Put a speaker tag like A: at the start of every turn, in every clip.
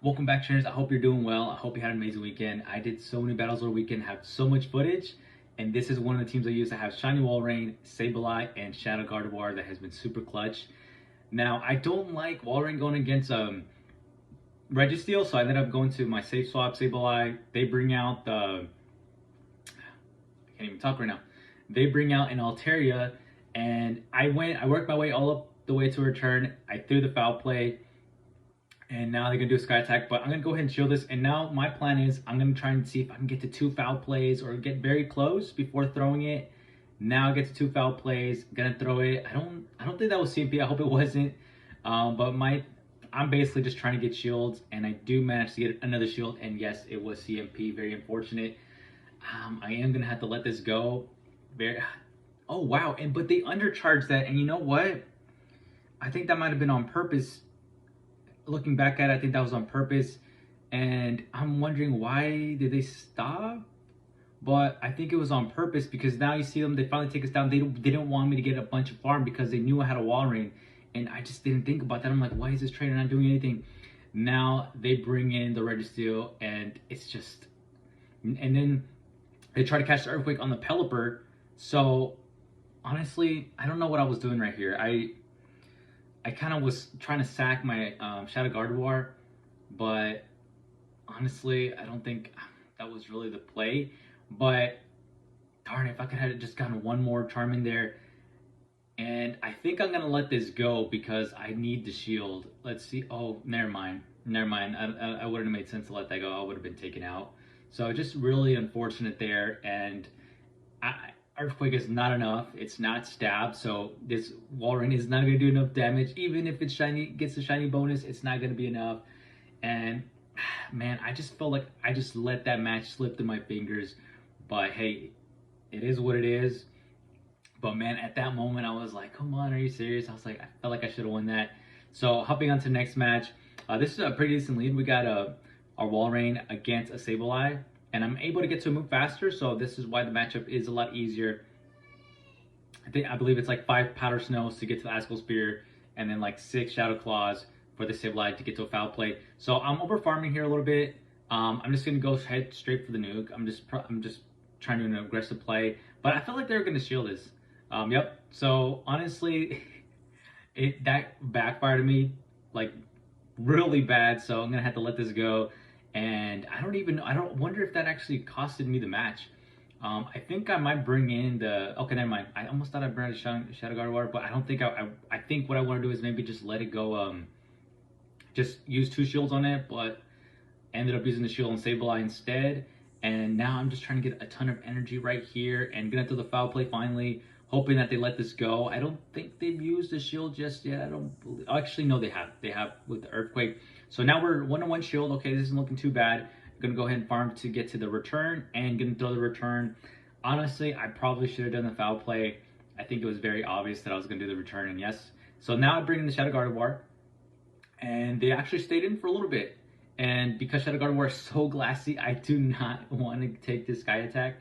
A: Welcome back, trainers. I hope you're doing well. I hope you had an amazing weekend. I did so many battles over the weekend, have so much footage, and this is one of the teams I use. I have Shiny Walrein, Sableye, and Shadow Gardevoir that has been super clutch. Now, I don't like Walrein going against Registeel, so I ended up going to my safe swap Sableye. They bring out the... I can't even talk right now. They bring out an Altaria, and I worked my way all up the way to return. I threw the foul play. And now they're going to do a sky attack, but I'm going to go ahead and shield this. And now my plan is I'm going to try and see if I can get to 2 foul plays or get very close before throwing it. Now I get to 2 foul plays, going to throw it. I don't think that was CMP. I hope it wasn't. I'm basically just trying to get shields, and I do manage to get another shield. And yes, it was CMP. Very unfortunate. I am going to have to let this go. Oh, wow. But they undercharged that. And you know what? I think that might have been on purpose. Looking back at it, I think that was on purpose, and I'm wondering why did they stop? But I think it was on purpose because now you see them, they finally take us down. They didn't want me to get a bunch of farm because they knew I had a Walrein, and I just didn't think about that. I'm like, why is this trainer not doing anything? Now they bring in the Registeel, and it's just, and then they try to catch the Earthquake on the Pelipper. So honestly, I don't know what I was doing right here. I kind of was trying to sack my Shadow Gardevoir, but honestly, I don't think that was really the play. But darn, if I could have just gotten one more charm in there. And I think I'm going to let this go because I need the shield. Let's see. Oh, never mind. Never mind. I wouldn't have made sense to let that go. I would have been taken out. So just really unfortunate there. And Earthquake is not enough. It's not stab, so this Walrein is not going to do enough damage. Even if it's shiny, gets the shiny bonus, it's not going to be enough. And man, I just felt like I just let that match slip through my fingers. But hey, it is what it is. But man, at that moment, I was like, come on, are you serious? I was like, I felt like I should have won that. So hopping on to the next match. This is a pretty decent lead. We got our Walrein against a Sableye. And I'm able to get to a move faster, so this is why the matchup is a lot easier. I believe it's like 5 Powder Snows to get to the Icicle Spear, and then like 6 Shadow Claws for the Sableye to get to a foul play. So I'm over farming here a little bit. I'm just gonna go head straight for the nuke. I'm just trying to do an aggressive play, but I felt like they were gonna shield this. Yep. So honestly, that backfired to me like really bad. So I'm gonna have to let this go. And I don't wonder if that actually costed me the match. I think I might bring in the, okay, never mind. I almost thought I brought a Shadow Gardevoir, but I don't think I think what I want to do is maybe just let it go, just use 2 shields on it, but ended up using the shield on Sableye instead. And now I'm just trying to get a ton of energy right here and gonna do the foul play finally, hoping that they let this go. I don't think they've used the shield just yet. Actually, no, they have with the Earthquake. So now we're 1-1 shield. Okay, this isn't looking too bad. I'm gonna go ahead and farm to get to the return and gonna throw the return. Honestly, I probably should have done the foul play. I think it was very obvious that I was gonna do the return, and yes. So now I bring in the Shadow Gardevoir, and they actually stayed in for a little bit. And because Shadow Gardevoir is so glassy, I do not want to take this sky attack.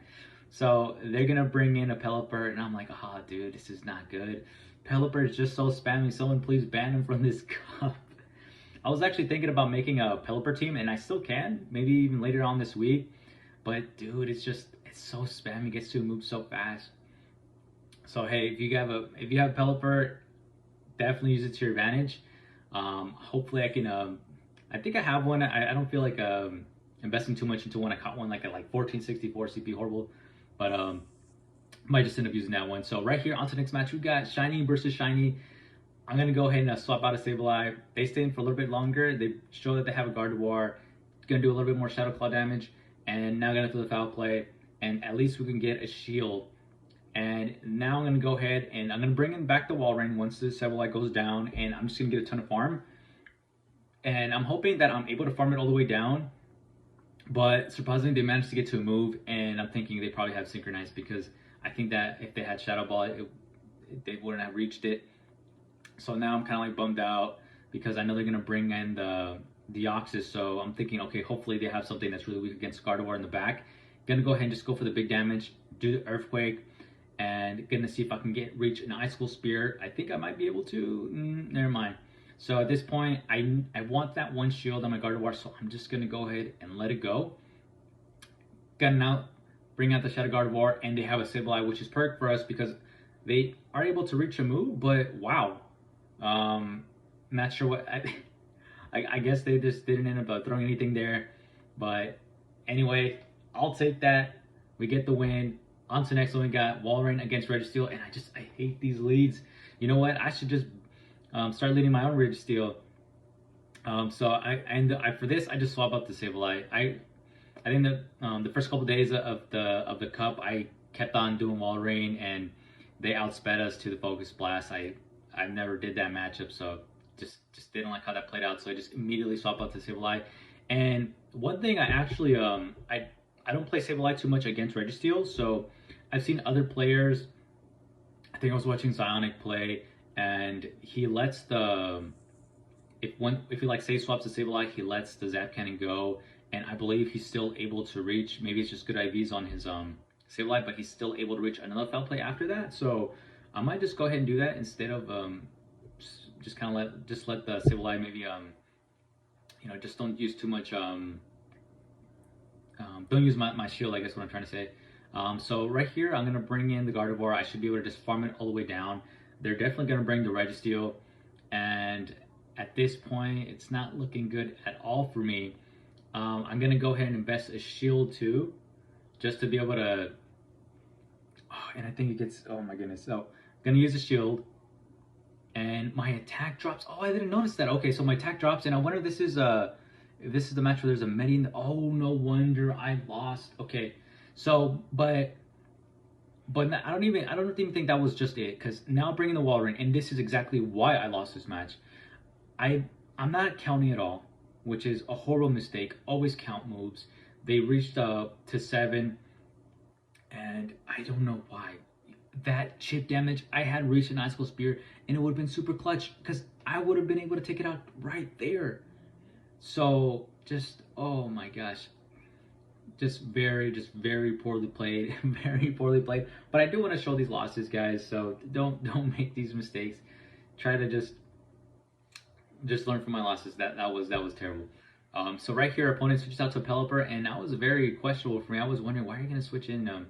A: So they're gonna bring in a Pelipper, and I'm like, oh dude, this is not good. Pelipper is just so spammy. Someone please ban him from this cup. I was actually thinking about making a Pelipper team, and I still can, maybe even later on this week. But dude, it's so spammy, gets to move so fast. So hey, if you have a Pelipper, definitely use it to your advantage. Hopefully I can. I think I have one. I don't feel like investing too much into one. I caught one like at like 1464 CP, horrible, but might just end up using that one. So right here on to the next match, we got Shiny versus Shiny. I'm going to go ahead and swap out a Sableye. They stay in for a little bit longer. They show that they have a Gardevoir. Going to do a little bit more Shadow Claw damage. And now going to do the foul play. And at least we can get a shield. And now I'm going to go ahead and I'm going to bring in back the Walrein once the Sableye goes down. And I'm just going to get a ton of farm. And I'm hoping that I'm able to farm it all the way down. But surprisingly, they managed to get to a move. And I'm thinking they probably have synchronized because I think that if they had Shadow Ball, they wouldn't have reached it. So now I'm kind of like bummed out because I know they're going to bring in the Deoxys. So I'm thinking, okay, hopefully they have something that's really weak against Gardevoir in the back. Going to go ahead and just go for the big damage, do the Earthquake, and going to see if I can reach an Icicle Spear. I think I might be able to. Never mind. So at this point, I want that one shield on my Gardevoir, so I'm just gonna go ahead and let it go. Gonna now bring out the Shadow Gardevoir, and they have a Sableye, which is perfect for us because they are able to reach a move. But wow, not sure what. I guess they just didn't end up throwing anything there. But anyway, I'll take that. We get the win. On to the next one, we got Walrein against Registeel, and I hate these leads. You know what? I should just start leading my own Registeel. So for this I just swap out the Sableye. I think that the first couple days of the cup I kept on doing Walrein, and they outsped us to the Focus Blast. I never did that matchup, so just didn't like how that played out. So I just immediately swapped out to Sableye. And one thing I actually I don't play Sableye too much against Registeel, so I've seen other players. I think I was watching Zionic play, and he lets the if he like say swaps the Sableye, he lets the Zap Cannon go, and I believe he's still able to reach. Maybe it's just good IVs on his Sableye, but he's still able to reach another foul play after that. So I might just go ahead and do that instead of just kind of let the Sableye maybe you know, just don't use too much don't use my shield, I guess what I'm trying to say. So right here I'm gonna bring in the Gardevoir. I should be able to just farm it all the way down. They're definitely gonna bring the Registeel, and at this point it's not looking good at all for me. I'm gonna go ahead and invest a shield too, just to be able to. Oh, and I think it gets. Oh my goodness! So I'm gonna use a shield, and my attack drops. Oh, I didn't notice that. Okay, so my attack drops, and I wonder if this is the match where there's a Medi in the. Oh, no wonder I lost. Okay, so but I don't even think that was just it, because now bringing the Walrein, and this is exactly why I lost this match. I'm not counting at all, which is a horrible mistake. Always count moves. They reached up to 7, and I don't know why. That chip damage, I had reached an Icicle Spear, and it would have been super clutch because I would have been able to take it out right there. So just, oh my gosh, just very poorly played, very poorly played. But I do want to show these losses, guys. So don't make these mistakes. Try to just learn from my losses. That was terrible. So right here, opponent switches out to Pelipper, and that was very questionable for me. I was wondering, why are you going to switch in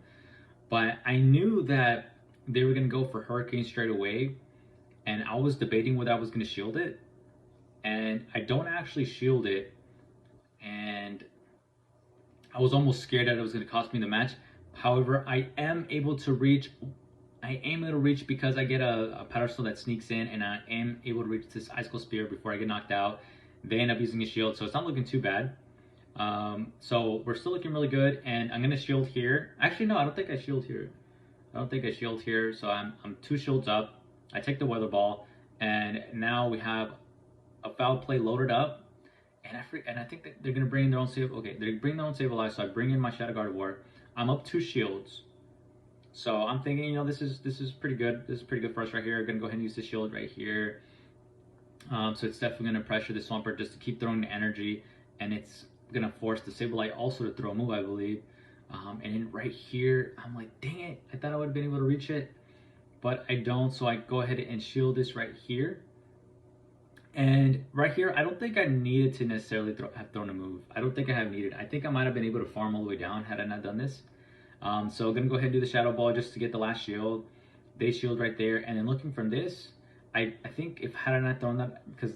A: but I knew that they were going to go for Hurricane straight away, and I was debating whether I was going to shield it, and I don't actually shield it, and I was almost scared that it was going to cost me the match. However, I am able to reach because I get a pedestal that sneaks in, and I am able to reach this Icicle Spear before I get knocked out. They end up using a shield, so it's not looking too bad. So we're still looking really good, and I'm gonna shield here. Actually, no, I don't think I shield here. So I'm 2 shields up. I take the Weather Ball, and now we have a foul play loaded up. And I think that they're gonna bring their own save. Okay, they bring their own Sableye, so I bring in my Shadow Gardevoir. I'm up 2 shields. So I'm thinking, you know, this is pretty good. This is pretty good for us right here. I'm gonna go ahead and use the shield right here. So it's definitely gonna pressure the Swampert just to keep throwing the energy, and it's gonna force the Sableye also to throw a move, I believe. And then right here, I'm like, dang it! I thought I would have been able to reach it, but I don't. So I go ahead and shield this right here. And right here, I don't think I needed to necessarily have thrown a move. I don't think I have needed. I think I might have been able to farm all the way down had I not done this. So I'm gonna go ahead and do the Shadow Ball just to get the last shield. They shield right there, and then looking from this, I think if had I not thrown that, because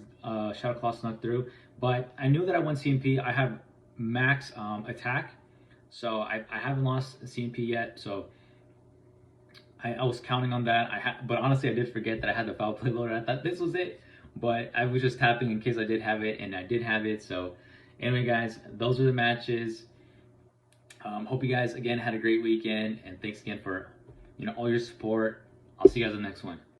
A: Shadow Claw snuck through, but I knew that I won CMP. I have max attack, so I haven't lost CMP yet. So I was counting on that. But honestly, I did forget that I had the foul play loaded. I thought this was it, but I was just tapping in case I did have it, and I did have it. So anyway, guys, those are the matches. Hope you guys again had a great weekend, and thanks again for all your support. I'll see you guys in the next one.